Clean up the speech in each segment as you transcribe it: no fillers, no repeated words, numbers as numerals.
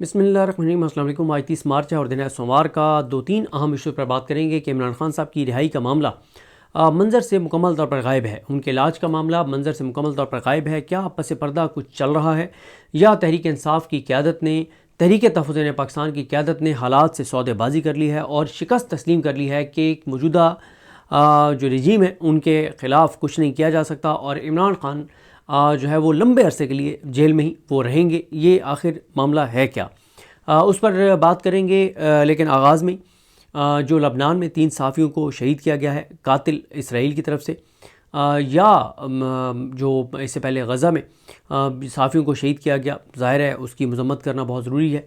بسم اللہ الرحمن الرحیم۔ السلام علیکم۔ آج 30 مارچ ہے اور دن ہے سوموار کا۔ دو تین اہم ایشوز پر بات کریں گے کہ عمران خان صاحب کی رہائی کا معاملہ منظر سے مکمل طور پر غائب ہے، ان کے علاج کا معاملہ منظر سے مکمل طور پر غائب ہے۔ کیا پس پردہ کچھ چل رہا ہے یا تحریک انصاف کی قیادت نے، تحریک تحفظ پاکستان کی قیادت نے حالات سے سودے بازی کر لی ہے اور شکست تسلیم کر لی ہے کہ موجودہ جو رجیم ہے ان کے خلاف کچھ نہیں کیا جا سکتا اور عمران خان جو ہے وہ لمبے عرصے کے لیے جیل میں ہی وہ رہیں گے۔ یہ آخر معاملہ ہے کیا، اس پر بات کریں گے۔ لیکن آغاز میں جو لبنان میں 3 صحافیوں کو شہید کیا گیا ہے قاتل اسرائیل کی طرف سے، یا جو اس سے پہلے غزہ میں صحافیوں کو شہید کیا گیا، ظاہر ہے اس کی مذمت کرنا بہت ضروری ہے،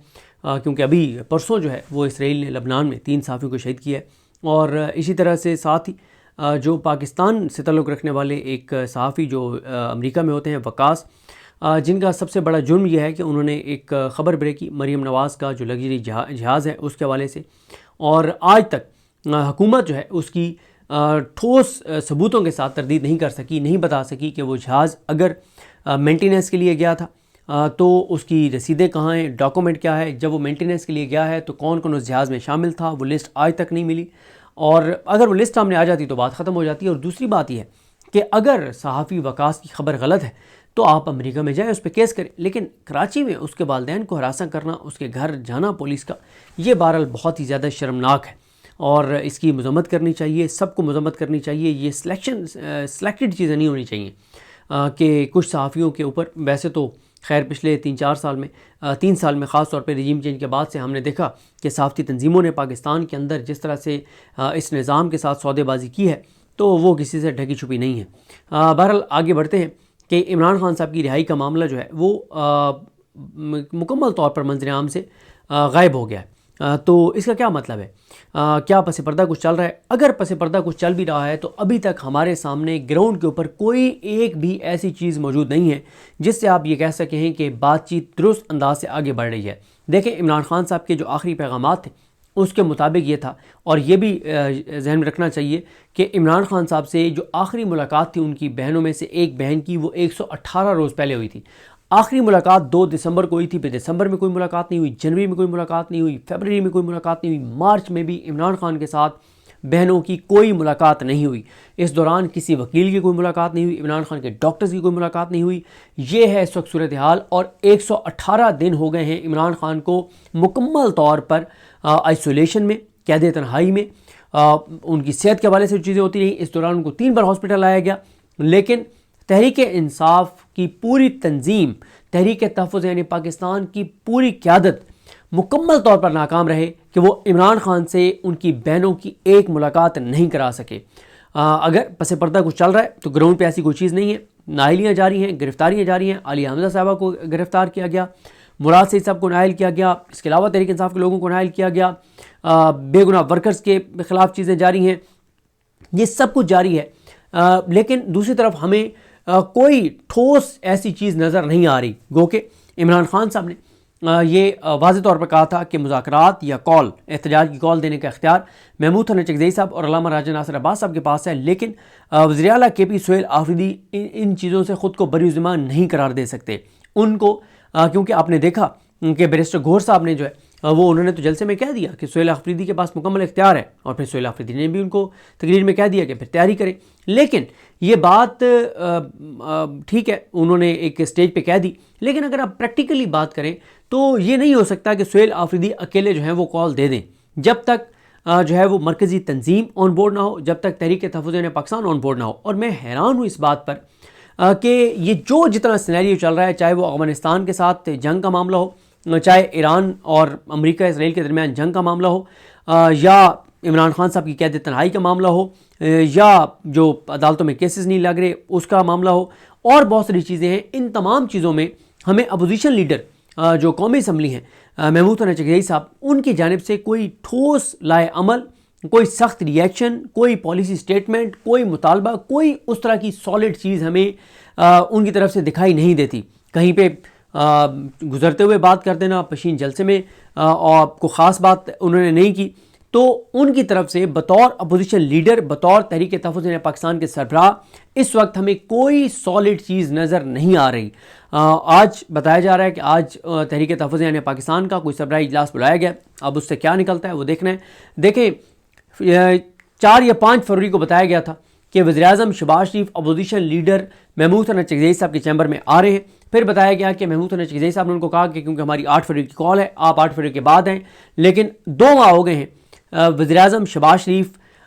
کیونکہ ابھی پرسوں جو ہے وہ اسرائیل نے لبنان میں 3 صحافیوں کو شہید کیا ہے۔ اور اسی طرح سے ساتھ ہی جو پاکستان سے تعلق رکھنے والے ایک صحافی جو امریکہ میں ہوتے ہیں، وقاص، جن کا سب سے بڑا جرم یہ ہے کہ انہوں نے ایک خبر بریک کی مریم نواز کا جو لگژری جہاز ہے اس کے حوالے سے، اور آج تک حکومت جو ہے اس کی ٹھوس ثبوتوں کے ساتھ تردید نہیں کر سکی، نہیں بتا سکی کہ وہ جہاز اگر مینٹیننس کے لیے گیا تھا تو اس کی رسیدیں کہاں ہیں، ڈاکومنٹ کیا ہے، جب وہ مینٹیننس کے لیے گیا ہے تو کون کون اس جہاز میں شامل تھا، وہ لسٹ آج تک نہیں ملی۔ اور اگر وہ لسٹ سامنے آ جاتی تو بات ختم ہو جاتی ہے۔ اور دوسری بات یہ ہے کہ اگر صحافی وقاص کی خبر غلط ہے تو آپ امریکہ میں جائیں، اس پہ کیس کریں، لیکن کراچی میں اس کے والدین کو ہراساں کرنا، اس کے گھر جانا پولیس کا، یہ بہرحال بہت ہی زیادہ شرمناک ہے اور اس کی مذمت کرنی چاہیے، سب کو مذمت کرنی چاہیے۔ یہ سلیکٹڈ چیزیں نہیں ہونی چاہیے کہ کچھ صحافیوں کے اوپر، ویسے تو خیر پچھلے 3 سال میں خاص طور پہ رجیم چینج کے بعد سے ہم نے دیکھا کہ صحافتی تنظیموں نے پاکستان کے اندر جس طرح سے اس نظام کے ساتھ سودے بازی کی ہے تو وہ کسی سے ڈھکی چھپی نہیں ہے۔ بہرحال آگے بڑھتے ہیں کہ عمران خان صاحب کی رہائی کا معاملہ جو ہے وہ مکمل طور پر منظر عام سے غائب ہو گیا ہے۔ تو اس کا کیا مطلب ہے؟ کیا پس پردہ کچھ چل رہا ہے؟ اگر پس پردہ کچھ چل بھی رہا ہے تو ابھی تک ہمارے سامنے گراؤنڈ کے اوپر کوئی ایک بھی ایسی چیز موجود نہیں ہے جس سے آپ یہ کہہ سکیں کہ بات چیت درست انداز سے آگے بڑھ رہی ہے۔ دیکھیں، عمران خان صاحب کے جو آخری پیغامات تھے اس کے مطابق یہ تھا، اور یہ بھی ذہن میں رکھنا چاہیے کہ عمران خان صاحب سے جو آخری ملاقات تھی ان کی بہنوں میں سے ایک بہن کی، وہ 118 روز پہلے ہوئی تھی۔ آخری ملاقات 2 دسمبر کو ہوئی تھی، پھر دسمبر میں کوئی ملاقات نہیں ہوئی، جنوری میں کوئی ملاقات نہیں ہوئی، فیبرری میں کوئی ملاقات نہیں ہوئی، مارچ میں بھی عمران خان کے ساتھ بہنوں کی کوئی ملاقات نہیں ہوئی۔ اس دوران کسی وکیل کی کوئی ملاقات نہیں ہوئی، عمران خان کے ڈاکٹرز کی کوئی ملاقات نہیں ہوئی۔ یہ ہے اس وقت صورتحال، اور 118 دن ہو گئے ہیں عمران خان کو مکمل طور پر آئسولیشن میں، قید تنہائی میں۔ ان کی صحت کے حوالے سے جو چیزیں ہوتی رہیں، اس دوران ان کو 3 بار ہاسپٹل لایا گیا، لیکن تحریک انصاف کی پوری تنظیم، تحریک تحفظ پاکستان کی پوری قیادت مکمل طور پر ناکام رہے کہ وہ عمران خان سے ان کی بہنوں کی ایک ملاقات نہیں کرا سکے۔ اگر پس پردہ کچھ چل رہا ہے تو گراؤنڈ پہ ایسی کوئی چیز نہیں ہے۔ نااہلیاں جاری ہیں، گرفتاریاں جاری ہیں۔ عالیہ حمزہ صاحبہ کو گرفتار کیا گیا، مراد سعید صاحب کو نااہل کیا گیا، اس کے علاوہ تحریک انصاف کے لوگوں کو نااہل کیا گیا، بے گناہ ورکرز کے خلاف چیزیں جاری ہیں، یہ سب کچھ جاری ہے۔ لیکن دوسری طرف ہمیں کوئی ٹھوس ایسی چیز نظر نہیں آ رہی، گو کہ عمران خان صاحب نے یہ واضح طور پر کہا تھا کہ مذاکرات یا کال، احتجاج کی کال دینے کا اختیار محمود حسن چکزئی صاحب اور علامہ راجہ ناصر عباس صاحب کے پاس ہے، لیکن وزیر اعلیٰ KP سہیل آفریدی ان چیزوں سے خود کو بری ذمہ نہیں قرار دے سکتے ان کو، کیونکہ آپ نے دیکھا کہ بیرسٹر گھور صاحب نے جو ہے وہ انہوں نے تو جلسے میں کہہ دیا کہ سہیل آفریدی کے پاس مکمل اختیار ہے، اور پھر سہیل آفریدی نے بھی ان کو تقریر میں کہہ دیا کہ پھر تیاری کریں۔ لیکن یہ بات ٹھیک ہے، انہوں نے ایک سٹیج پہ کہہ دی، لیکن اگر آپ پریکٹیکلی بات کریں تو یہ نہیں ہو سکتا کہ سہیل آفریدی اکیلے جو ہیں وہ کال دے دیں جب تک جو ہے وہ مرکزی تنظیم آن بورڈ نہ ہو، جب تک تحریک تحفظ پاکستان آن بورڈ نہ ہو۔ اور میں حیران ہوں اس بات پر کہ یہ جتنا سینیریو چل رہا ہے، چاہے وہ افغانستان کے ساتھ جنگ کا معاملہ ہو، چاہے ایران اور امریکہ اسرائیل کے درمیان جنگ کا معاملہ ہو، یا عمران خان صاحب کی قید تنہائی کا معاملہ ہو، یا جو عدالتوں میں کیسز نہیں لگ رہے اس کا معاملہ ہو، اور بہت ساری چیزیں ہیں، ان تمام چیزوں میں ہمیں اپوزیشن لیڈر جو قومی اسمبلی ہیں محمود حسن چکزئی صاحب، ان کی جانب سے کوئی ٹھوس لائے عمل، کوئی سخت ریئیکشن، کوئی پالیسی سٹیٹمنٹ، کوئی مطالبہ، کوئی اس طرح کی سالڈ چیز ہمیں ان کی طرف سے دکھائی نہیں دیتی۔ کہیں پہ گزرتے ہوئے بات کر دینا، پشین جلسے میں اور کوئی خاص بات انہوں نے نہیں کی، تو ان کی طرف سے بطور اپوزیشن لیڈر، بطور تحریک تحفظ پاکستان کے سربراہ اس وقت ہمیں کوئی سالڈ چیز نظر نہیں آ رہی۔ آج بتایا جا رہا ہے کہ آج تحریک تحفظ یعنی پاکستان کا کوئی سربراہی اجلاس بلایا گیا. اب اس سے کیا نکلتا ہے وہ دیکھنا ہے. دیکھیں 4 یا 5 فروری کو بتایا گیا تھا کہ وزیراعظم شہباز شریف اپوزیشن لیڈر محمود حسن چغزئی صاحب کے چیمبر میں آ رہے ہیں. پھر بتایا گیا کہ محمود حسن چغزئی صاحب نے ان کو کہا کہ کیونکہ ہماری 8 فروری کی کال ہے آپ 8 فروری کے بعد آئیں. لیکن 2 ماہ ہو گئے ہیں وزیراعظم شہباز شریف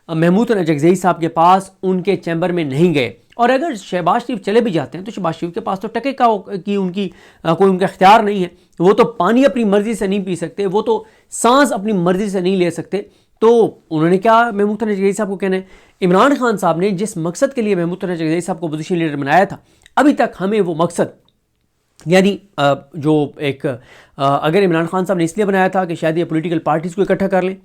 محمود حسن چغزئی صاحب کے پاس ان کے چیمبر میں نہیں گئے. اور اگر شہباز شریف چلے بھی جاتے ہیں تو شہباز شریف کے پاس تو ٹکے کا ان کی کوئی ان کا اختیار نہیں ہے. وہ تو پانی اپنی مرضی سے نہیں پی سکتے, وہ تو سانس اپنی مرضی سے نہیں لے سکتے. تو انہوں نے کیا محمود حسن چغزئی صاحب کو کہنا ہے. عمران خان صاحب نے جس مقصد کے لیے محمود حسن چغزئی صاحب کو اپوزیشن لیڈر بنایا تھا, ابھی تک ہمیں وہ مقصد یعنی جو ایک اگر عمران خان صاحب نے اس لیے بنایا تھا کہ شاید یہ پولیٹیکل پارٹیز کو اکٹھا کر لیں,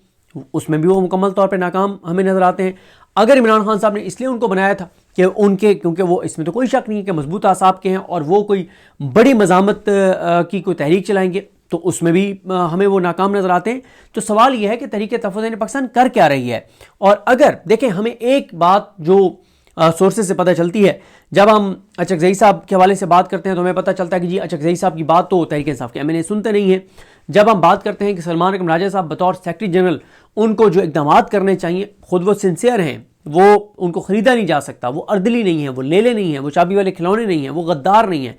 اس میں بھی وہ مکمل طور پہ ناکام ہمیں نظر آتے ہیں. اگر عمران خان صاحب نے اس لیے ان کو بنایا تھا کہ ان کے کیونکہ وہ اس میں تو کوئی شک نہیں ہے کہ مضبوط اعصاب کے ہیں اور وہ کوئی بڑی مزاحمت کی کوئی تحریک چلائیں گے, تو اس میں بھی ہمیں وہ ناکام نظر آتے ہیں. تو سوال یہ ہے کہ تحریک تحفظ پاکستان کر کیا رہی ہے. اور اگر دیکھیں ہمیں ایک بات جو سورسز سے پتہ چلتی ہے, جب ہم چغزئی صاحب کے حوالے سے بات کرتے ہیں تو ہمیں پتہ چلتا ہے کہ جی چغزئی صاحب کی بات تو تحریک انصاف کے ایم این اے سنتے نہیں ہیں. جب ہم بات کرتے ہیں کہ سلمان اکرم راجہ صاحب بطور سیکرٹری جنرل ان کو جو اقدامات کرنے چاہیے, خود وہ سنسیئر ہیں, وہ ان کو خریدا نہیں جا سکتا, وہ اردلی نہیں ہیں, وہ لیلے نہیں ہیں, وہ چابی والے کھلونے نہیں ہیں, وہ غدار نہیں ہیں.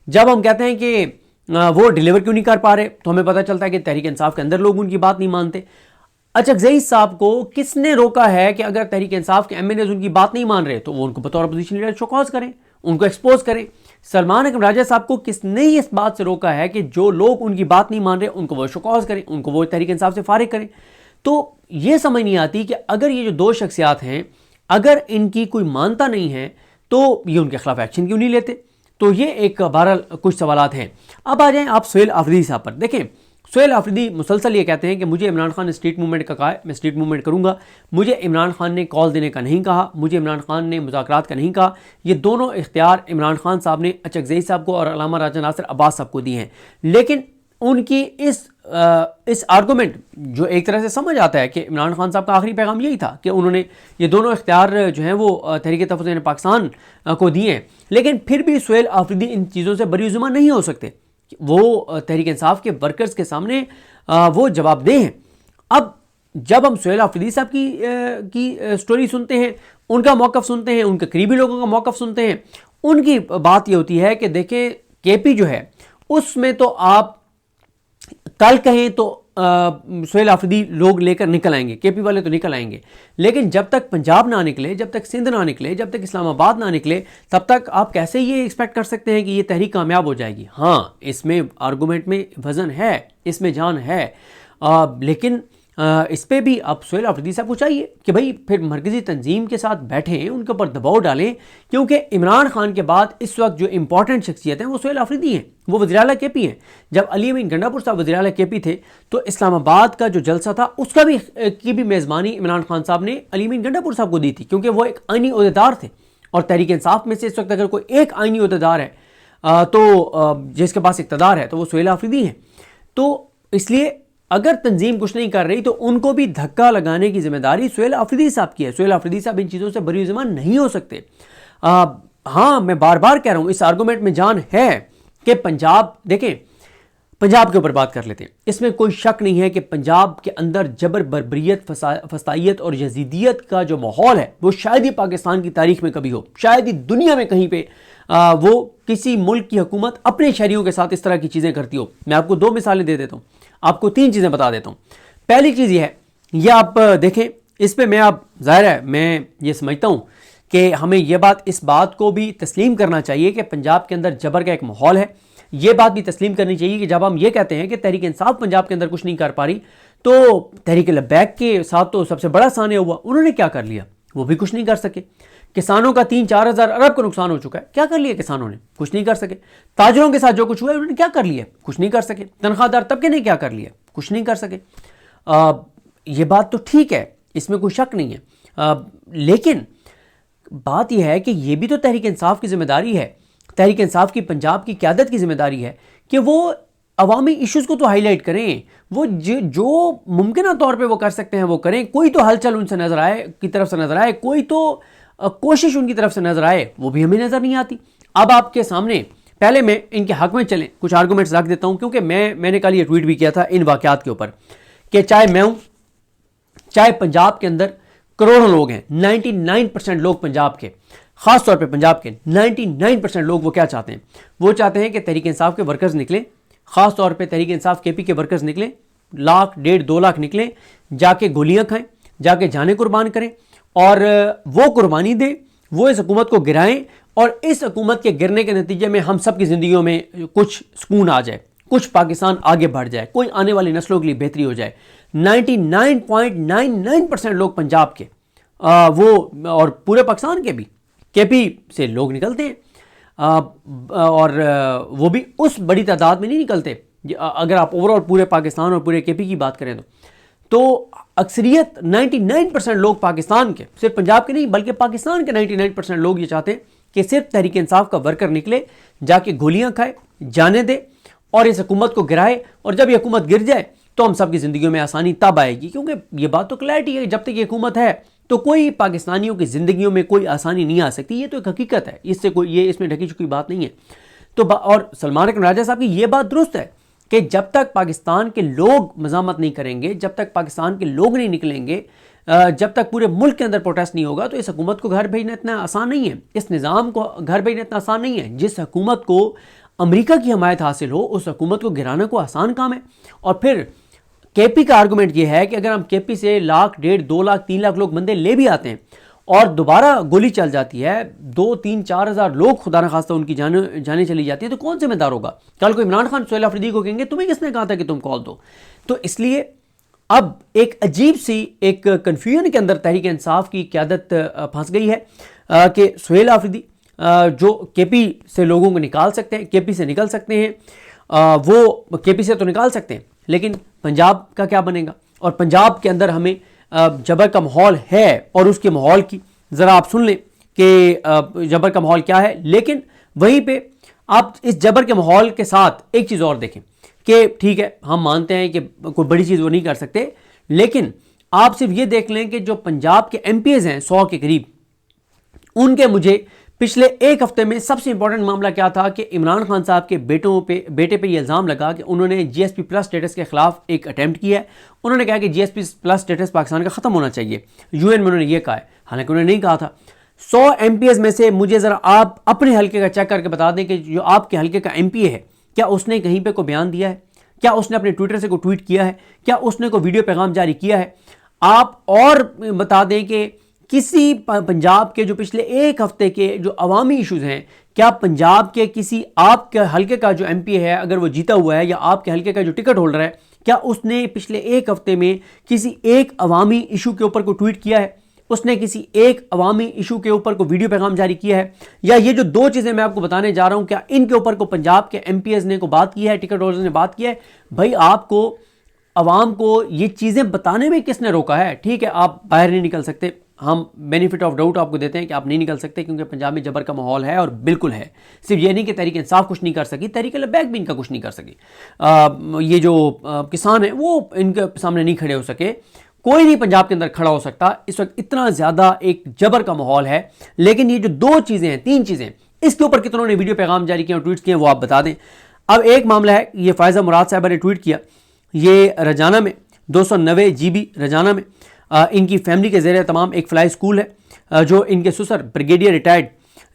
جب ہم کہتے ہیں کہ وہ ڈیلیور کیوں نہیں کر پا رہے تو ہمیں پتہ چلتا ہے کہ تحریک انصاف کے اندر لوگ ان کی بات نہیں مانتے. چغزئی صاحب کو کس نے روکا ہے کہ اگر تحریک انصاف کے ایم این ایز ان کی بات نہیں مان رہے تو وہ ان کو بطور اپوزیشن لیڈر شوکاز کریں, ان کو ایکسپوز کریں. سلمان اکرم راجہ صاحب کو کس نے اس بات سے روکا ہے کہ جو لوگ ان کی بات نہیں مان رہے ان کو وہ شوکاز کریں, ان کو وہ تحریک انصاف سے فارغ کریں. تو یہ سمجھ نہیں آتی کہ اگر یہ جو 2 شخصیات ہیں اگر ان کی کوئی مانتا نہیں ہے تو یہ ان کے خلاف ایکشن کیوں نہیں لیتے. تو یہ ایک بہرحال کچھ سوالات ہیں. اب آ جائیں آپ سہیل آفریدی صاحب پر. دیکھیں سہیل آفریدی مسلسل یہ کہتے ہیں کہ مجھے عمران خان نے اسٹریٹ موومنٹ کا کہا ہے, میں اسٹریٹ موومنٹ کروں گا, مجھے عمران خان نے کال دینے کا نہیں کہا, مجھے عمران خان نے مذاکرات کا نہیں کہا. یہ دونوں اختیار عمران خان صاحب نے چغزئی صاحب کو اور علامہ راجہ ناصر عباس صاحب کو دی ہیں. لیکن ان کی اس آرگومنٹ جو ایک طرح سے سمجھ آتا ہے کہ عمران خان صاحب کا آخری پیغام یہی تھا کہ انہوں نے یہ دونوں اختیار جو ہیں وہ تحریک تحفظ پاکستان کو دیے ہیں. لیکن پھر بھی سہیل آفریدی ان چیزوں سے بری ذمہ نہیں ہو سکتے, وہ تحریک انصاف کے ورکرز کے سامنے وہ جواب دہ ہیں. اب جب ہم سہیل آفریدی صاحب کی سٹوری سنتے ہیں, ان کا موقف سنتے ہیں, ان کے قریبی لوگوں کا موقف سنتے ہیں, ان کی بات یہ ہوتی ہے کہ دیکھیں کے پی جو ہے اس میں تو آپ کل کہیں تو سہیل آفریدی لوگ لے کر نکل آئیں گے, کے پی والے تو نکل آئیں گے, لیکن جب تک پنجاب نہ نکلے, جب تک سندھ نہ نکلے, جب تک اسلام آباد نہ نکلے, تب تک آپ کیسے یہ ایکسپیکٹ کر سکتے ہیں کہ یہ تحریک کامیاب ہو جائے گی. ہاں اس میں آرگومنٹ میں وزن ہے, اس میں جان ہے, لیکن اس پہ بھی اب سہیل آفریدی صاحب کو چاہیے کہ بھائی پھر مرکزی تنظیم کے ساتھ بیٹھیں, ان کے اوپر دباؤ ڈالیں, کیونکہ عمران خان کے بعد اس وقت جو امپورٹنٹ شخصیت ہیں وہ سہیل آفریدی ہیں, وہ وزیر اعلیٰ کے پی ہیں. جب علی امین گنڈا پور صاحب وزیر اعلیٰ کے پی تھے تو اسلام آباد کا جو جلسہ تھا اس کا بھی میزبانی عمران خان صاحب نے علی امین گنڈا پور صاحب کو دی تھی, کیونکہ وہ ایک آئینی عہدیدار تھے. اور تحریک انصاف میں سے اس وقت اگر کوئی ایک آئینی عہدیدار ہے تو جس کے پاس اقتدار ہے تو وہ سہیل آفریدی ہیں. تو اس لیے اگر تنظیم کچھ نہیں کر رہی تو ان کو بھی دھکا لگانے کی ذمہ داری سہیل آفریدی صاحب کی ہے. سہیل آفریدی صاحب ان چیزوں سے بری ذمہ نہیں ہو سکتے. ہاں میں بار بار کہہ رہا ہوں اس آرگومنٹ میں جان ہے کہ پنجاب, دیکھیں پنجاب کے اوپر بات کر لیتے ہیں, اس میں کوئی شک نہیں ہے کہ پنجاب کے اندر جبر بربریت, فسطائیت اور یزیدیت کا جو ماحول ہے وہ شاید ہی پاکستان کی تاریخ میں کبھی ہو, شاید ہی دنیا میں کہیں پہ وہ کسی ملک کی حکومت اپنے شہریوں کے ساتھ اس طرح کی چیزیں کرتی ہو. میں آپ کو 2 مثالیں دے دیتا ہوں, آپ کو 3 چیزیں بتا دیتا ہوں. پہلی چیز یہ ہے, یہ آپ دیکھیں اس پہ میں آپ ظاہر ہے میں یہ سمجھتا ہوں کہ ہمیں یہ بات اس بات کو بھی تسلیم کرنا چاہیے کہ پنجاب کے اندر جبر کا ایک ماحول ہے. یہ بات بھی تسلیم کرنی چاہیے کہ جب ہم یہ کہتے ہیں کہ تحریک انصاف پنجاب کے اندر کچھ نہیں کر پا رہی تو تحریک لبیک کے ساتھ تو سب سے بڑا سانحہ ہوا, انہوں نے کیا کر لیا, وہ بھی کچھ نہیں کر سکے. کسانوں کا 3-4 ہزار ارب کا نقصان ہو چکا ہے, کیا کر لیا کسانوں نے, کچھ نہیں کر سکے. تاجروں کے ساتھ جو کچھ ہوا ہے انہوں نے کیا کر لیا, کچھ نہیں کر سکے. تنخواہ دار طبقے نے کیا کر لیا, کچھ نہیں کر سکے. یہ بات تو ٹھیک ہے, اس میں کوئی شک نہیں ہے, لیکن بات یہ ہے کہ یہ بھی تو تحریک انصاف کی ذمہ داری ہے, تحریک انصاف کی پنجاب کی قیادت کی ذمہ داری ہے کہ وہ عوامی ایشوز کو تو ہائی لائٹ کریں, وہ جو ممکنہ طور پہ وہ کر سکتے ہیں وہ کریں. کوئی تو ہلچل ان سے نظر آئے, کی طرف سے نظر آئے, کوئی تو کوشش ان کی طرف سے نظر آئے, وہ بھی ہمیں نظر نہیں آتی. اب آپ کے سامنے پہلے میں ان کے حق میں چلیں کچھ آرگومنٹس رکھ دیتا ہوں، کیونکہ میں نے کل یہ ٹویٹ بھی کیا تھا ان واقعات کے اوپر کہ چاہے میں ہوں، چاہے پنجاب کے اندر کروڑوں لوگ ہیں، 99% لوگ پنجاب کے، خاص طور پہ پنجاب کے 99% لوگ وہ کیا چاہتے ہیں؟ وہ چاہتے ہیں کہ تحریک انصاف کے ورکرز نکلیں، خاص طور پہ تحریک انصاف کے پی کے ورکرز نکلیں، 1,00,000 1.5 2 لاکھ نکلیں، جا کے گولیاں کھائیں، جا کے جانیں قربان کریں، اور وہ قربانی دیں، وہ اس حکومت کو گرائیں، اور اس حکومت کے گرنے کے نتیجے میں ہم سب کی زندگیوں میں کچھ سکون آ جائے، کچھ پاکستان آگے بڑھ جائے، کوئی آنے والی نسلوں کے لیے بہتری ہو جائے۔ 99.99% لوگ پنجاب کے وہ اور پورے پاکستان کے بھی کے پی سے لوگ نکلتے ہیں، اور وہ بھی اس بڑی تعداد میں نہیں نکلتے اگر آپ اوور آل پورے پاکستان اور پورے کے پی کی بات کریں تو اکثریت 99% لوگ پاکستان کے، صرف پنجاب کے نہیں بلکہ پاکستان کے 99% لوگ یہ چاہتے ہیں کہ صرف تحریک انصاف کا ورکر نکلے، جا کے گولیاں کھائے، جانے دے، اور اس حکومت کو گرائے، اور جب یہ حکومت گر جائے تو ہم سب کی زندگیوں میں آسانی تب آئے گی، کیونکہ یہ بات تو کلیئرٹی ہے، جب تک یہ حکومت ہے تو کوئی پاکستانیوں کی زندگیوں میں کوئی آسانی نہیں آ سکتی، یہ تو ایک حقیقت ہے، اس میں ڈھکی چھپی بات نہیں ہے۔ تو اور سلمان اکرم راجہ صاحب کی یہ بات درست ہے کہ جب تک پاکستان کے لوگ مزاحمت نہیں کریں گے، جب تک پاکستان کے لوگ نہیں نکلیں گے، جب تک پورے ملک کے اندر پروٹیسٹ نہیں ہوگا، تو اس حکومت کو گھر بھیجنا اتنا آسان نہیں ہے، اس نظام کو گھر بھیجنا اتنا آسان نہیں ہے۔ جس حکومت کو امریکہ کی حمایت حاصل ہو، اس حکومت کو گرانا کو آسان کام ہے۔ اور پھر کے پی کا آرگومنٹ یہ ہے کہ اگر ہم کے پی سے 1,00,000 1.5 2 لاکھ 3 لاکھ لوگ بندے لے بھی آتے ہیں اور دوبارہ گولی چل جاتی ہے، 2 3 4 ہزار لوگ خدا نخواستہ ان کی جانیں چلی جاتی ہیں، تو کون ذمہ دار ہوگا؟ کل کو عمران خان سہیل آفریدی کو کہیں گے تمہیں کس نے کہا تھا کہ تم کال دو؟ تو اس لیے اب ایک عجیب سی ایک کنفیوژن کے اندر تحریک انصاف کی قیادت پھنس گئی ہے کہ سہیل آفریدی جو کے پی سے لوگوں کو نکال سکتے ہیں، کے پی سے نکل سکتے ہیں، وہ کے پی سے تو نکال سکتے ہیں، لیکن پنجاب کا کیا بنے گا؟ اور پنجاب کے اندر ہمیں جبر کا ماحول ہے، اور اس کے ماحول کی ذرا آپ سن لیں کہ جبر کا ماحول کیا ہے، لیکن وہیں پہ آپ اس جبر کے ماحول کے ساتھ ایک چیز اور دیکھیں کہ ٹھیک ہے ہم مانتے ہیں کہ کوئی بڑی چیز وہ نہیں کر سکتے، لیکن آپ صرف یہ دیکھ لیں کہ جو پنجاب کے ایم پی ایز ہیں 100 کے قریب، ان کے مجھے پچھلے ایک ہفتے میں سب سے امپورٹنٹ معاملہ کیا تھا کہ عمران خان صاحب کے بیٹے پہ یہ الزام لگا کہ انہوں نے جی ایس پی پلس اسٹیٹس کے خلاف ایک اٹیمپٹ کیا ہے۔ انہوں نے کہا کہ G S P plus status Pakistan کا ختم ہونا چاہیے، یو این میں انہوں نے یہ کہا ہے، حالانکہ انہوں نے نہیں کہا تھا۔ 100 ایم پی ایز میں سے مجھے ذرا آپ اپنے حلقے کا چیک کر کے بتا دیں کہ جو آپ کے حلقے کا ایم پی ہے کیا اس نے کہیں پہ کوئی بیان دیا ہے، کیا اس نے اپنے ٹویٹر سے کوئی ٹویٹ کیا ہے، کیا اس نے کوئی ویڈیو پیغام جاری کیا ہے؟ آپ اور بتا دیں کہ کسی پنجاب کے جو پچھلے ایک ہفتے کے جو عوامی ایشوز ہیں، کیا پنجاب کے کسی آپ کے حلقے کا جو ایم پی ہے اگر وہ جیتا ہوا ہے، یا آپ کے حلقے کا جو ٹکٹ ہولڈر ہے، کیا اس نے پچھلے ایک ہفتے میں کسی ایک عوامی ایشو کے اوپر کوئی ٹویٹ کیا ہے؟ اس نے کسی ایک عوامی ایشو کے اوپر کوئی ویڈیو پیغام جاری کیا ہے؟ یا یہ جو دو چیزیں میں آپ کو بتانے جا رہا ہوں، کیا ان کے اوپر کو پنجاب کے ایم پی ایز نے کو بات کی ہے، ٹکٹ ہولڈر نے بات کی ہے؟ بھائی آپ کو عوام کو یہ چیزیں بتانے میں کس نے روکا ہے؟ ٹھیک ہے آپ باہر نہیں نکل سکتے، ہم بینیفٹ آف ڈاؤٹ آپ کو دیتے ہیں کہ آپ نہیں نکل سکتے کیونکہ پنجاب میں جبر کا ماحول ہے، اور بالکل ہے۔ صرف یہ نہیں کہ تحریک انصاف کچھ نہیں کر سکی، تحریک لبیک بھی ان کا کچھ نہیں کر سکی، یہ جو کسان ہیں وہ ان کے سامنے نہیں کھڑے ہو سکے، کوئی نہیں پنجاب کے اندر کھڑا ہو سکتا۔ اس وقت اتنا زیادہ ایک جبر کا ماحول ہے، لیکن یہ جو 2 چیزیں ہیں 3 چیزیں، اس کے اوپر کتنوں نے ویڈیو پیغام جاری کیے اور ٹویٹس کیے وہ آپ بتا دیں۔ اب ایک معاملہ ہے، یہ فائزہ مراد صاحبہ نے ٹویٹ کیا، یہ رجانہ میں 290 GB رجانہ میں ان کی فیملی کے زیر تمام ایک فلائی اسکول ہے جو ان کے سسر بریگیڈیئر ریٹائرڈ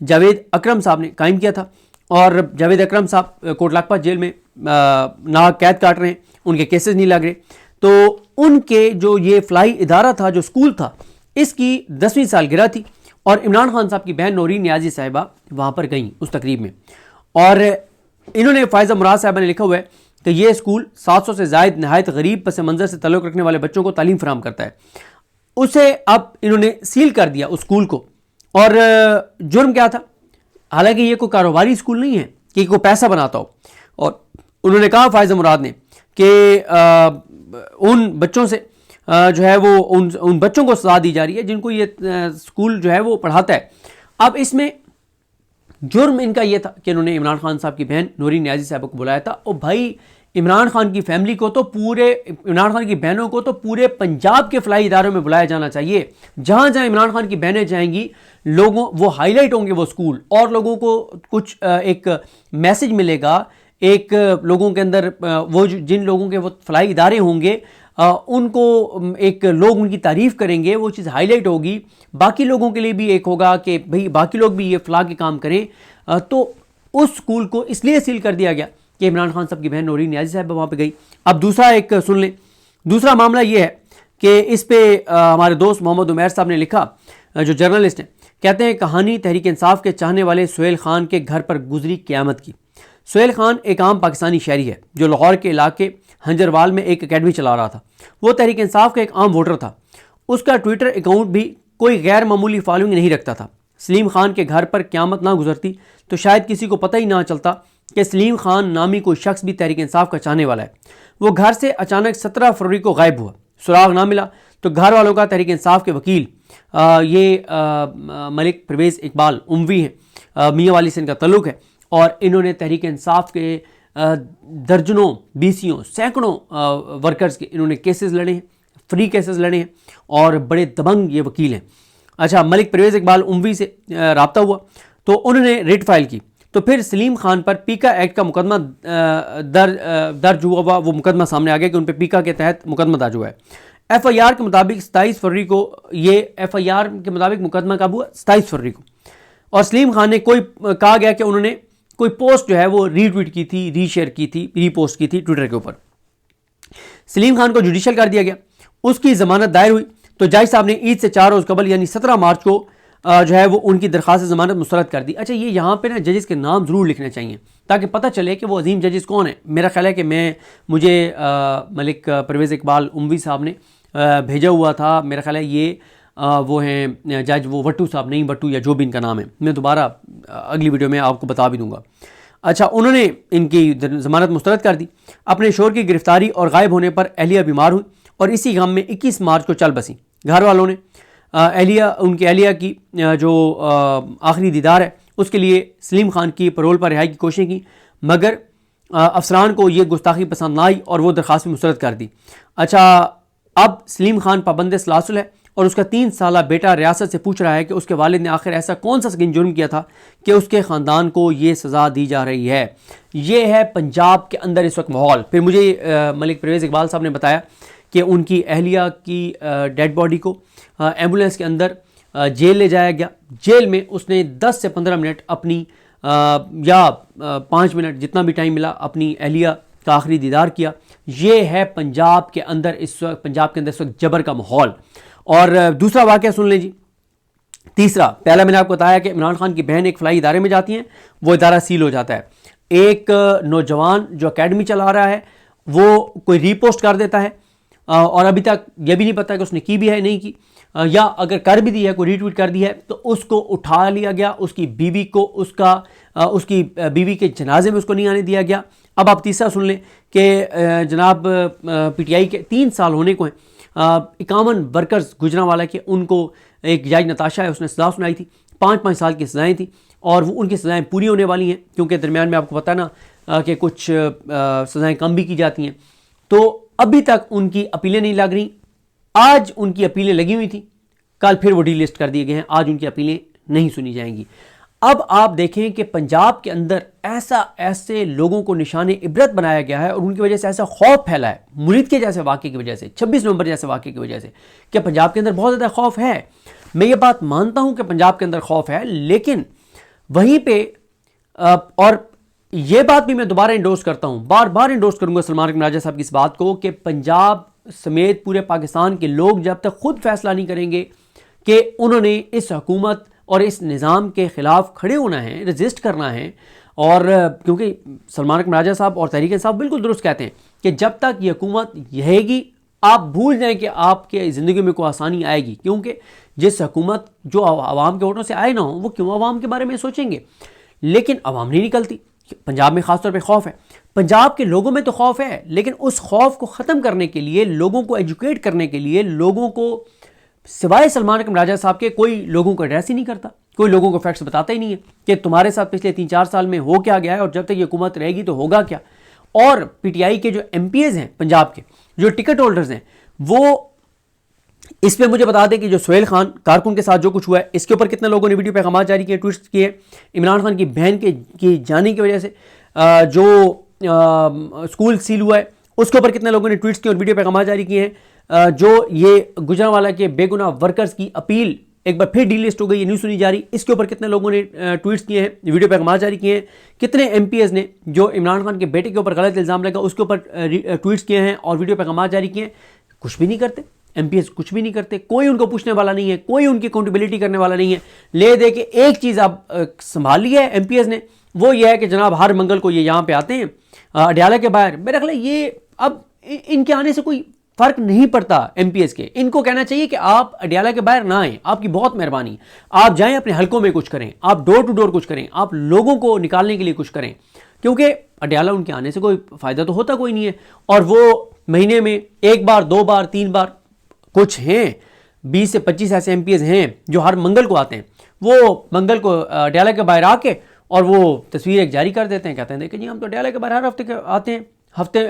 جاوید اکرم صاحب نے قائم کیا تھا، اور جاوید اکرم صاحب کوٹ لاکپت جیل میں نا قید کاٹ رہے ہیں، ان کے کیسز نہیں لگ رہے۔ تو ان کے جو یہ فلائی ادارہ تھا، جو اسکول تھا، اس کی 10ویں سالگرہ تھی، اور عمران خان صاحب کی بہن نورین نیازی صاحبہ وہاں پر گئیں اس تقریب میں، اور انہوں نے فائزہ مراد صاحبہ نے لکھا ہوا ہے کہ یہ اسکول 700 سے زائد نہایت غریب پس منظر سے تعلق رکھنے والے بچوں کو تعلیم فراہم کرتا ہے۔ اسے اب انہوں نے سیل کر دیا اس اسکول کو، اور جرم کیا تھا؟ حالانکہ یہ کوئی کاروباری اسکول نہیں ہے کہ کوئی پیسہ بناتا ہو، اور انہوں نے کہا فائزہ مراد نے کہ ان بچوں سے جو ہے وہ ان بچوں کو سزا دی جا رہی ہے جن کو یہ اسکول جو ہے وہ پڑھاتا ہے۔ اب اس میں جرم ان کا یہ تھا کہ انہوں نے عمران خان صاحب کی بہن نورین نیازی صاحبہ کو بلایا تھا، اور بھائی عمران خان کی فیملی کو تو عمران خان کی بہنوں کو تو پورے پنجاب کے فلاحی اداروں میں بلایا جانا چاہیے. جہاں جہاں عمران خان کی بہنیں جائیں گی وہ ہائی لائٹ ہوں گے وہ اسکول, اور لوگوں کو کچھ ایک میسج ملے گا, ایک لوگوں کے اندر وہ جن لوگوں کے وہ فلاحی ادارے ہوں گے ان کو ایک لوگ ان کی تعریف کریں گے, وہ چیز ہائی لائٹ ہوگی. باقی لوگوں کے لیے بھی ایک ہوگا کہ بھئی باقی لوگ بھی یہ فلاح کے کام کریں. تو اس اسکول کو اس لیے سیل کر دیا گیا کہ عمران خان صاحب کی بہن نورین نیازی صاحب وہاں پہ گئی. اب دوسرا ایک سن لیں, دوسرا معاملہ یہ ہے کہ اس پہ ہمارے دوست محمد عمیر صاحب نے لکھا, جو جرنلسٹ ہیں, کہتے ہیں کہانی تحریک انصاف کے چاہنے والے سہیل خان کے گھر پر گزری قیامت کی. سہیل خان ایک عام پاکستانی شہری ہے جو لاہور کے علاقے ہنجروال میں ایک اکیڈمی چلا رہا تھا. وہ تحریک انصاف کا ایک عام ووٹر تھا. اس کا ٹویٹر اکاؤنٹ بھی کوئی غیر معمولی فالوئنگ نہیں رکھتا تھا. سلیم خان کے گھر پر قیامت نہ گزرتی تو شاید کسی کو پتہ ہی نہ چلتا کہ سلیم خان نامی کوئی شخص بھی تحریک انصاف کا چاہنے والا ہے. وہ گھر سے اچانک 17 فروری کو غائب ہوا. سراغ نہ ملا تو گھر والوں کا تحریک انصاف کے وکیل یہ ملک پرویز اقبال اموی ہیں, میاں والی سے ان کا تعلق ہے, اور انہوں نے تحریک انصاف کے درجنوں بیسیوں سینکڑوں ورکرز کے انہوں نے کیسز لڑے ہیں, فری کیسز لڑے ہیں, اور بڑے دبنگ یہ وکیل ہیں. اچھا, ملک پرویز اقبال اموی سے رابطہ ہوا تو انہوں نے ریٹ فائل کی. تو پھر سلیم خان پر پیکا ایکٹ کا مقدمہ درج ہوا. وہ مقدمہ سامنے آ گیا کہ ان پہ پیکا کے تحت مقدمہ درج ہوا ہے. ایف آئی آر کے مطابق 27 فروری کو یہ ایف آئی آر کے مطابق مقدمہ کب ہوا 27 فروری کو. اور سلیم خان نے کہا گیا کہ انہوں نے کوئی پوسٹ جو ہے وہ ری ٹویٹ کی تھی, ری شیئر کی تھی, ری پوسٹ کی تھی ٹویٹر کے اوپر. سلیم خان کو جوڈیشل کر دیا گیا. اس کی ضمانت دائر ہوئی تو جج صاحب نے عید سے 4 روز قبل یعنی 17 مارچ کو جو ہے وہ ان کی درخواست ضمانت مسترد کر دی. اچھا, یہ یہاں پہ نا ججز کے نام ضرور لکھنے چاہیے تاکہ پتہ چلے کہ وہ عظیم ججز کون ہیں. میرا خیال ہے کہ مجھے ملک پرویز اقبال اموی صاحب نے بھیجا ہوا تھا. میرا خیال ہے یہ وہ ہیں جج وہ وٹو صاحب, نہیں وٹو یا جو بھی ان کا نام ہے, میں دوبارہ اگلی ویڈیو میں آپ کو بتا بھی دوں گا. اچھا, انہوں نے ان کی ضمانت مسترد کر دی. اپنے شوہر کی گرفتاری اور غائب ہونے پر اہلیہ بیمار ہوئی اور اسی غم میں 21 مارچ کو چل بسیں. گھر والوں نے ان کی اہلیہ کی جو آخری دیدار ہے اس کے لیے سلیم خان کی پرول پر رہائی کی کوششیں کی, مگر افسران کو یہ گستاخی پسند نہ آئی اور وہ درخواست مسترد کر دی. اچھا, اب سلیم خان پابند سلاسل ہے اور اس کا 3 سالہ بیٹا ریاست سے پوچھ رہا ہے کہ اس کے والد نے آخر ایسا کون سا سنگین جرم کیا تھا کہ اس کے خاندان کو یہ سزا دی جا رہی ہے. یہ ہے پنجاب کے اندر اس وقت ماحول. پھر مجھے ملک پرویز اقبال صاحب نے بتایا کہ ان کی اہلیہ کی ڈیڈ باڈی کو ایمبولینس کے اندر جیل لے جایا گیا. جیل میں اس نے 10 سے 15 منٹ اپنی یا 5 منٹ جتنا بھی ٹائم ملا اپنی اہلیہ کا آخری دیدار کیا. یہ ہے پنجاب کے اندر اس وقت جبر کا ماحول. اور دوسرا واقعہ سن لیں جی. تیسرا, پہلا میں نے آپ کو بتایا کہ عمران خان کی بہن ایک فلاحی ادارے میں جاتی ہیں, وہ ادارہ سیل ہو جاتا ہے. ایک نوجوان جو اکیڈمی چلا رہا ہے وہ کوئی ری پوسٹ کر دیتا ہے اور ابھی تک یہ بھی نہیں پتا کہ اس نے کی بھی ہے نہیں کی, یا اگر کر بھی دی ہے کوئی ری ٹویٹ کر دی ہے تو اس کو اٹھا لیا گیا. اس کی بیوی کو اس کی بیوی کے جنازے میں اس کو نہیں آنے دیا گیا. اب آپ تیسرا سن لیں کہ جناب پی ٹی آئی کے 3 سال ہونے کو ہیں. 51 ورکرز گجرانوالہ کے, ان کو ایک جج نتاشا ہے اس نے سزا سنائی تھی. 5 سال کی سزائیں تھیں اور وہ ان کی سزائیں پوری ہونے والی ہیں کیونکہ درمیان میں آپ کو پتہ نا کہ کچھ سزائیں کم بھی کی جاتی ہیں. تو ابھی تک ان کی اپیلیں نہیں لگ رہی. آج ان کی اپیلیں لگی ہوئی تھیں, کل پھر وہ ڈی لسٹ کر دیے گئے ہیں. آج ان کی اپیلیں نہیں سنی جائیں گی. اب آپ دیکھیں کہ پنجاب کے اندر ایسے لوگوں کو نشان عبرت بنایا گیا ہے اور ان کی وجہ سے ایسا خوف پھیلا ہے, مرید کے جیسے واقعے کی وجہ سے, 26 نومبر جیسے واقعے کی وجہ سے, کہ پنجاب کے اندر بہت زیادہ خوف ہے. میں یہ بات مانتا ہوں کہ پنجاب کے اندر خوف ہے, لیکن وہیں پہ اور یہ بات بھی میں دوبارہ انڈورس کرتا ہوں, بار بار انڈورس کروں گا سلمان اکمل راجہ صاحب کی اس بات کو, کہ پنجاب سمیت پورے پاکستان کے لوگ جب تک خود فیصلہ نہیں کریں گے کہ انہوں نے اس حکومت اور اس نظام کے خلاف کھڑے ہونا ہے, رزسٹ کرنا ہے. اور کیونکہ سلمان اکمل راجہ صاحب اور تحریک انصاف بالکل درست کہتے ہیں کہ جب تک یہ حکومت رہے گی آپ بھول جائیں کہ آپ کے زندگی میں کوئی آسانی آئے گی, کیونکہ جس حکومت جو عوام کے ووٹوں سے آئے نہ ہوں وہ کیوں عوام کے بارے میں سوچیں گے. لیکن عوام نہیں نکلتی. پنجاب میں خاص طور پہ خوف ہے, پنجاب کے لوگوں میں تو خوف ہے, لیکن اس خوف کو ختم کرنے کے لیے, لوگوں کو ایجوکیٹ کرنے کے لیے, لوگوں کو سوائے سلمان اکمل راجہ صاحب کے کوئی لوگوں کو ایڈریس ہی نہیں کرتا, کوئی لوگوں کو فیکٹس بتاتا ہی نہیں ہے کہ تمہارے ساتھ پچھلے 3-4 سال میں ہو کیا گیا ہے اور جب تک یہ حکومت رہے گی تو ہوگا کیا. اور پی ٹی آئی کے جو ایم پی ایز ہیں پنجاب کے جو ٹکٹ ہولڈرز ہیں وہ اس پہ مجھے بتا دیں کہ جو سہیل خان کارکن کے ساتھ جو کچھ ہوا ہے اس کے اوپر کتنے لوگوں نے ویڈیو پیغامات جاری کیے, ٹویٹس کیے. عمران خان کی بہن کی جانے کی وجہ سے جو اسکول سیل ہوا ہے اس کے اوپر کتنے لوگوں نے ٹویٹس کیے اور ویڈیو پیغامات جاری کیے ہیں. جو یہ گجرانوالہ کے بے گناہ ورکرز کی اپیل ایک بار پھر ڈی لسٹ ہو گئی, یہ نہیں سنی جا رہی, اس کے اوپر کتنے لوگوں نے ٹویٹس کیے ہیں, ویڈیو پیغامات جاری کیے ہیں. کتنے ایم پی ایز نے جو عمران خان کے بیٹے کے اوپر غلط الزام لگا اس کے اوپر ٹویٹس کیے ہیں اور ویڈیو پیغامات جاری کیے ہیں. کچھ بھی نہیں کرتے ایم پی ایس, کچھ بھی نہیں کرتے, کوئی ان کو پوچھنے والا نہیں ہے, کوئی ان کی اکاؤنٹیبلٹی کرنے والا نہیں ہے. لے دے کے ایک چیز اب سنبھال لی ہے ایم پی ایس نے, وہ یہ ہے کہ جناب ہر منگل کو یہ یہاں پہ آتے ہیں اڈیالہ کے باہر. میرا خیال ہے یہ اب ان کے آنے سے کوئی فرق نہیں پڑتا ایم پی ایس کے. ان کو کہنا چاہیے کہ آپ اڈیالہ کے باہر نہ آئیں, آپ کی بہت مہربانی, آپ جائیں اپنے حلقوں میں کچھ کریں, آپ ڈور ٹو ڈور کچھ کریں, آپ لوگوں کو نکالنے کے لیے کچھ کریں, کیونکہ اڈیالہ ان کے آنے سے کوئی فائدہ تو ہوتا کوئی نہیں ہے. اور وہ مہینے میں ایک بار 2 بار 3 بار, کچھ ہیں 20 سے 25 ایسے ایم پی ایز ہیں جو ہر منگل کو آتے ہیں, وہ منگل کو اڈیالہ کے باہر آ کے اور وہ تصویر ایک جاری کر دیتے ہیں, کہتے ہیں دیکھیں جی ہم تو اڈیالہ کے باہر ہر ہفتے آتے ہیں,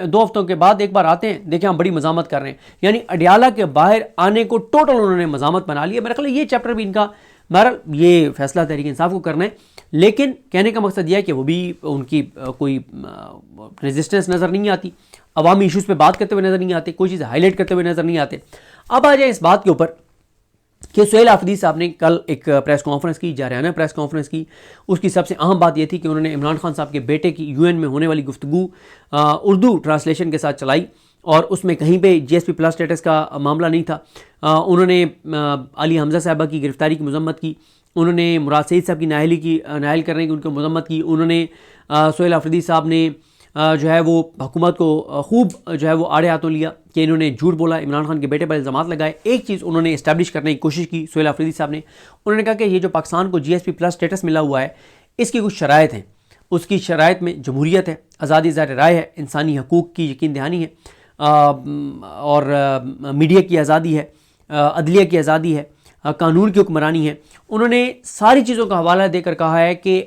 2 ہفتوں کے بعد ایک بار آتے ہیں, دیکھیں ہم بڑی مزاحمت کر رہے ہیں. یعنی اڈیالہ کے باہر آنے کو ٹوٹل انہوں نے مزاحمت بنا لی ہے. میرا خیال ہے یہ چیپٹر بھی ان کا, بہرحال یہ فیصلہ تحریک انصاف کو کرنا ہے, لیکن کہنے کا مقصد یہ ہے کہ وہ بھی ان کی کوئی ریزسٹنس نظر نہیں آتی, عوامی ایشوز پہ بات کرتے ہوئے نظر نہیں آتے, کوئی چیز ہائی لائٹ کرتے ہوئے نظر نہیں آتے. اب آ جائے اس بات کے اوپر کہ سہیل آفریدی صاحب نے کل ایک پریس کانفرنس کی, جارحانہ پریس کانفرنس کی. اس کی سب سے اہم بات یہ تھی کہ انہوں نے عمران خان صاحب کے بیٹے کی یو این میں ہونے والی گفتگو اردو ٹرانسلیشن کے ساتھ چلائی, اور اس میں کہیں پہ جی ایس پی پلس اسٹیٹس کا معاملہ نہیں تھا. انہوں نے علی حمزہ صاحبہ کی گرفتاری کی مذمت کی, انہوں نے مراد سعید صاحب کی نااہلی کرنے کی ان کو مذمت کی. انہوں نے سہیل آفریدی صاحب نے جو ہے وہ حکومت کو خوب جو ہے وہ آڑے ہاتھوں لیا کہ انہوں نے جھوٹ بولا, عمران خان کے بیٹے پر الزامات لگائے. ایک چیز انہوں نے اسٹیبلش کرنے کی کوشش کی سہیل آفریدی صاحب نے, انہوں نے کہا کہ یہ جو پاکستان کو جی ایس پی پلس اسٹیٹس ملا ہوا ہے اس کی کچھ شرائط ہیں. اس کی شرائط میں جمہوریت ہے, آزادی ظاہر رائے ہے, انسانی حقوق کی یقین دہانی ہے, اور میڈیا کی آزادی ہے, عدلیہ کی آزادی ہے, قانون کی حکمرانی ہے. انہوں نے ساری چیزوں کا حوالہ دے کر کہا ہے کہ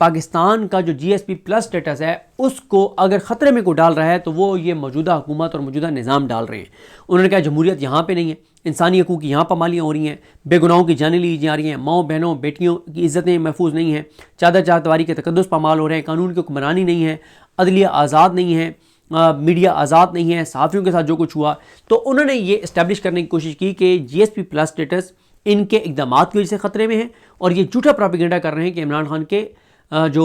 پاکستان کا جو جی ایس پی پلس اسٹیٹس ہے اس کو اگر خطرے میں کوئی ڈال رہا ہے تو وہ یہ موجودہ حکومت اور موجودہ نظام ڈال رہے ہیں. انہوں نے کہا جمہوریت یہاں پہ نہیں ہے, انسانی حقوق کی یہاں پامالیاں ہو رہی ہیں, بے گناہوں کی جانیں لی جا رہی ہیں, ماؤں بہنوں بیٹیوں کی عزتیں محفوظ نہیں ہیں, چادر چاہتواری کے تقدس پامال ہو رہے ہیں, قانون کی حکمرانی نہیں ہے, عدلیہ آزاد نہیں ہے, میڈیا آزاد نہیں ہے, صحافیوں کے ساتھ جو کچھ ہوا. تو انہوں نے یہ اسٹیبلش کرنے کی کوشش کی کہ G S P plus status ان کے اقدامات کی وجہ سے خطرے میں ہے, اور یہ جھوٹا پروپیگنڈا کر رہے ہیں کہ عمران خان کے جو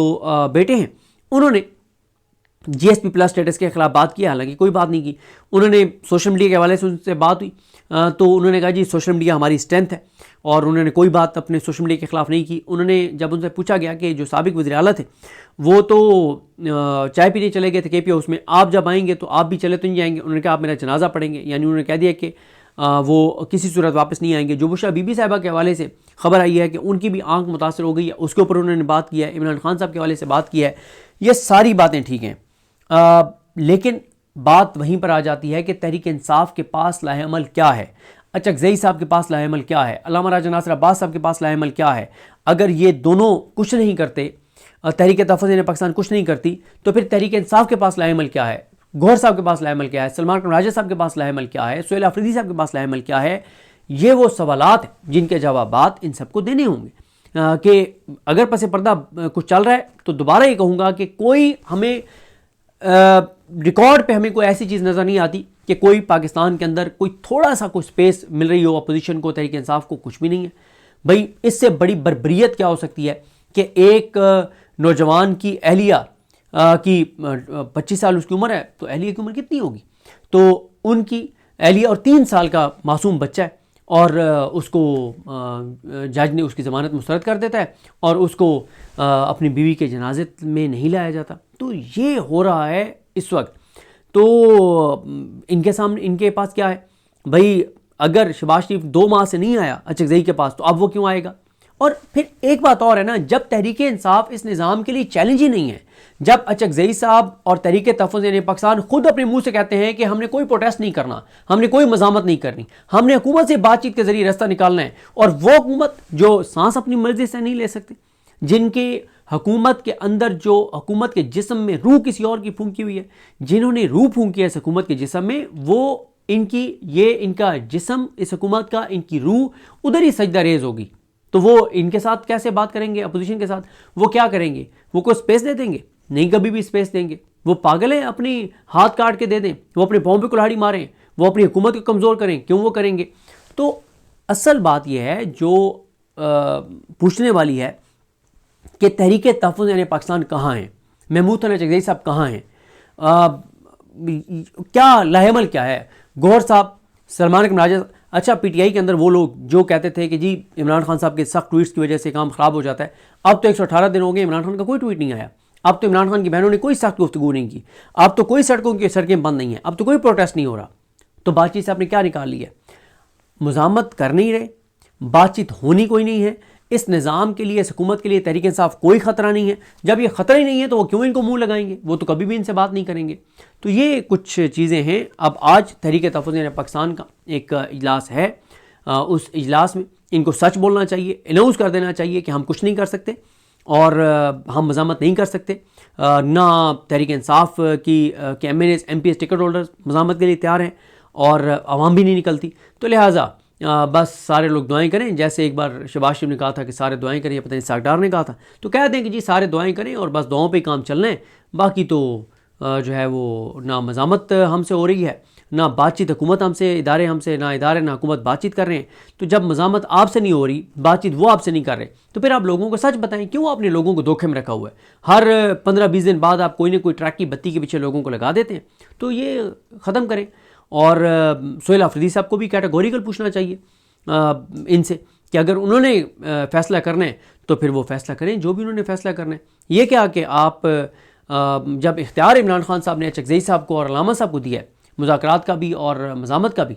بیٹے ہیں انہوں نے جی ایس پی پلس اسٹیٹس کے خلاف بات کی. حالانکہ کوئی بات نہیں کی. انہوں نے سوشل میڈیا کے حوالے سے ان سے بات ہوئی تو انہوں نے کہا جی سوشل میڈیا ہماری اسٹرینتھ ہے, اور انہوں نے کوئی بات اپنے سوشل میڈیا کے خلاف نہیں کی. انہوں نے جب ان سے پوچھا گیا کہ جو سابق وزیر اعلیٰ تھے وہ تو چائے پینے چلے گئے تھے کے پی ہاؤس میں, آپ جب آئیں گے تو آپ بھی چلے تو نہیں جائیں گے. انہوں نے کہا آپ میرا جنازہ پڑھیں گے, یعنی انہوں نے کہہ دیا کہ وہ کسی صورت واپس نہیں آئیں گے. جو بشرا بی بی صاحبہ کے حوالے سے خبر آئی ہے کہ ان کی بھی آنکھ متاثر ہو گئی ہے, اس کے اوپر انہوں نے بات کیا ہے. عمران خان صاحب کے حوالے سے بات کی ہے. یہ ساری باتیں ٹھیک ہیں, لیکن بات وہیں پر آ جاتی ہے کہ تحریک انصاف کے پاس لاہ عمل کیا ہے, اچکزئی صاحب کے پاس لاہ عمل کیا ہے, علامہ راجہ ناصر عباس صاحب کے پاس لاہ عمل کیا ہے. اگر یہ دونوں کچھ نہیں کرتے, تحریک تحفظ پاکستان کچھ نہیں کرتی, تو پھر تحریک انصاف کے پاس لاہ عمل کیا ہے, گوہر صاحب کے پاس لاہ عمل کیا ہے, سلمان اکرم راجہ صاحب کے پاس لاہ عمل کیا ہے, سہیل آفریدی صاحب کے پاس لاہ عمل کیا ہے. یہ وہ سوالات ہیں جن کے جوابات ان سب کو دینے ہوں گے. کہ اگر پس پردہ کچھ چل رہا ہے تو دوبارہ یہ کہوں گا کہ کوئی ہمیں ریکارڈ پہ ہمیں کوئی ایسی چیز نظر نہیں آتی کہ کوئی پاکستان کے اندر کوئی تھوڑا سا کوئی سپیس مل رہی ہو اپوزیشن کو, تحریک انصاف کو. کچھ بھی نہیں ہے بھائی. اس سے بڑی بربریت کیا ہو سکتی ہے کہ ایک نوجوان کی اہلیہ کی 25 سال اس کی عمر ہے, تو اہلیہ کی عمر کتنی ہوگی, تو ان کی اہلیہ اور 3 سال کا معصوم بچہ ہے, اور اس کو جج نے اس کی ضمانت مسترد کر دیتا ہے, اور اس کو اپنی بیوی کے جنازے میں نہیں لایا جاتا. تو یہ ہو رہا ہے اس وقت. تو ان کے سامنے ان کے پاس کیا ہے بھائی, اگر شہباز شریف 2 ماہ سے نہیں آیا اچکزئی کے پاس, تو اب وہ کیوں آئے گا. اور پھر ایک بات اور ہے نا, جب تحریک انصاف اس نظام کے لیے چیلنج ہی نہیں ہے, جب اچکزئی صاحب اور تحریک تحفظ پاکستان خود اپنے منہ سے کہتے ہیں کہ ہم نے کوئی پروٹیسٹ نہیں کرنا, ہم نے کوئی مزاحمت نہیں کرنی, ہم نے حکومت سے بات چیت کے ذریعے راستہ نکالنا ہے, اور وہ حکومت جو سانس اپنی مرضی سے نہیں لے سکتے, جن کے حکومت کے اندر جو حکومت کے جسم میں روح کسی اور کی پھونکی ہوئی ہے، جنہوں نے روح پھونکی ہے اس حکومت کے جسم میں، وہ ان کا جسم اس حکومت کا، ان کی روح ادھر ہی سجدہ ریز ہوگی. تو وہ ان کے ساتھ کیسے بات کریں گے؟ اپوزیشن کے ساتھ وہ کیا کریں گے؟ وہ کوئی اسپیس دے دیں گے؟ نہیں کبھی بھی اسپیس دیں گے. وہ پاگل ہیں اپنی ہاتھ کاٹ کے دے دیں، وہ اپنے پاؤں پہ کلہاڑی ماریں، وہ اپنی حکومت کو کمزور کریں، کیوں وہ کریں گے؟ تو اصل بات یہ ہے جو پوچھنے والی ہے کہ تحریک تحفظ یعنی پاکستان کہاں ہیں، محمود ثنا چکزئی صاحب کہاں ہیں، کیا لاہ عمل کیا ہے؟ گوہر صاحب، سلمان اکرم راجہ. اچھا پی ٹی آئی کے اندر وہ لوگ جو کہتے تھے کہ جی عمران خان صاحب کے سخت ٹویٹس کی وجہ سے کام خراب ہو جاتا ہے، اب تو 118 دن ہو گئے عمران خان کا کوئی ٹویٹ نہیں آیا. اب تو عمران خان کی بہنوں نے کوئی سخت گفتگو نہیں کی، اب تو کوئی سڑکیں بند نہیں ہیں، اب تو کوئی پروٹیسٹ نہیں ہو رہا. تو بات چیت سے آپ نے کیا نکال لی ہے؟ مزاحمت کر نہیں رہے، بات چیت ہونی کوئی نہیں ہے. اس نظام کے لیے، اس حکومت کے لیے تحریک انصاف کوئی خطرہ نہیں ہے. جب یہ خطرہ ہی نہیں ہے تو وہ کیوں ان کو منہ لگائیں گے؟ وہ تو کبھی بھی ان سے بات نہیں کریں گے. تو یہ کچھ چیزیں ہیں. اب آج تحریک تحفظ یعنی پاکستان کا ایک اجلاس ہے، اس اجلاس میں ان کو سچ بولنا چاہیے، اناؤنس کر دینا چاہیے کہ ہم کچھ نہیں کر سکتے اور ہم مزاحمت نہیں کر سکتے. نہ تحریک انصاف کی کے M N As M P S ticket holders مزاحمت کے لیے تیار ہیں اور عوام بھی نہیں نکلتی. تو لہٰذا بس سارے لوگ دعائیں کریں. جیسے ایک بار شہباز شریف نے کہا تھا کہ سارے دعائیں کریں، یا پتہ نہیں ساکھ ڈار نے کہا تھا، تو کہہ دیں کہ جی سارے دعائیں کریں اور بس دعاؤں پہ ہی کام چلنا ہے. باقی تو جو ہے وہ نہ مزاحمت ہم سے ہو رہی ہے، نہ بات چیت حکومت ہم سے، ادارے ہم سے، نہ ادارے نہ حکومت بات چیت کر رہے ہیں. تو جب مزاحمت آپ سے نہیں ہو رہی، بات چیت وہ آپ سے نہیں کر رہے، تو پھر آپ لوگوں کو سچ بتائیں. کیوں آپ نے لوگوں کو دھوکے میں رکھا ہوا ہے؟ ہر 15-20 دن بعد آپ کوئی نہ کوئی ٹریک کی بتی کے پیچھے لوگوں کو لگا دیتے ہیں. تو یہ ختم کریں. اور سہیل آفریدی صاحب کو بھی کیٹیگوریکل پوچھنا چاہیے ان سے کہ اگر انہوں نے فیصلہ کرنا ہے تو پھر وہ فیصلہ کریں جو بھی انہوں نے فیصلہ کرنا ہے. یہ کیا کہ آپ جب اختیار عمران خان صاحب نے چکزئی صاحب کو اور علامہ صاحب کو دیا ہے، مذاکرات کا بھی اور مزاحمت کا بھی،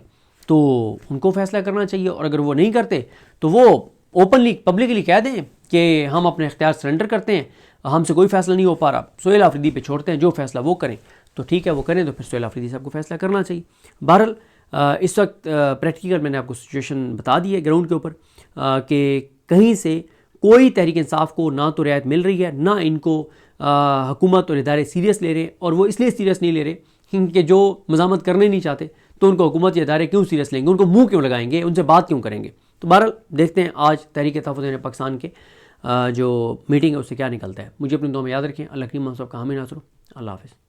تو ان کو فیصلہ کرنا چاہیے. اور اگر وہ نہیں کرتے تو وہ اوپنلی پبلکلی کہہ دیں کہ ہم اپنے اختیار سرنڈر کرتے ہیں، ہم سے کوئی فیصلہ نہیں ہو پا رہا، سہیل آفریدی پہ چھوڑتے ہیں، جو فیصلہ وہ کریں. تو ٹھیک ہے وہ کریں، تو پھر سہیل آفریدی صاحب کو فیصلہ کرنا چاہیے. بہرحال اس وقت پریکٹیکل میں نے آپ کو سچویشن بتا دی ہے گراؤنڈ کے اوپر کہ کہیں سے کوئی تحریک انصاف کو نہ تو رعایت مل رہی ہے، نہ ان کو حکومت اور ادارے سیریس لے رہے ہیں. اور وہ اس لیے سیریس نہیں لے رہے کہ جو مزاحمت کرنے نہیں چاہتے تو ان کو حکومت یا ادارے کیوں سیریس لیں گے، ان کو منہ کیوں لگائیں گے، ان سے بات کیوں کریں گے. تو بہرحال دیکھتے ہیں آج تحریک تحفظ یعنی پاکستان کے جو میٹنگ ہے اس سے کیا نکلتا ہے. مجھے اپنی دعا میں یاد رکھیں. اللہ کریم صاحب کا حامی ناصر ہو. اللہ حافظ.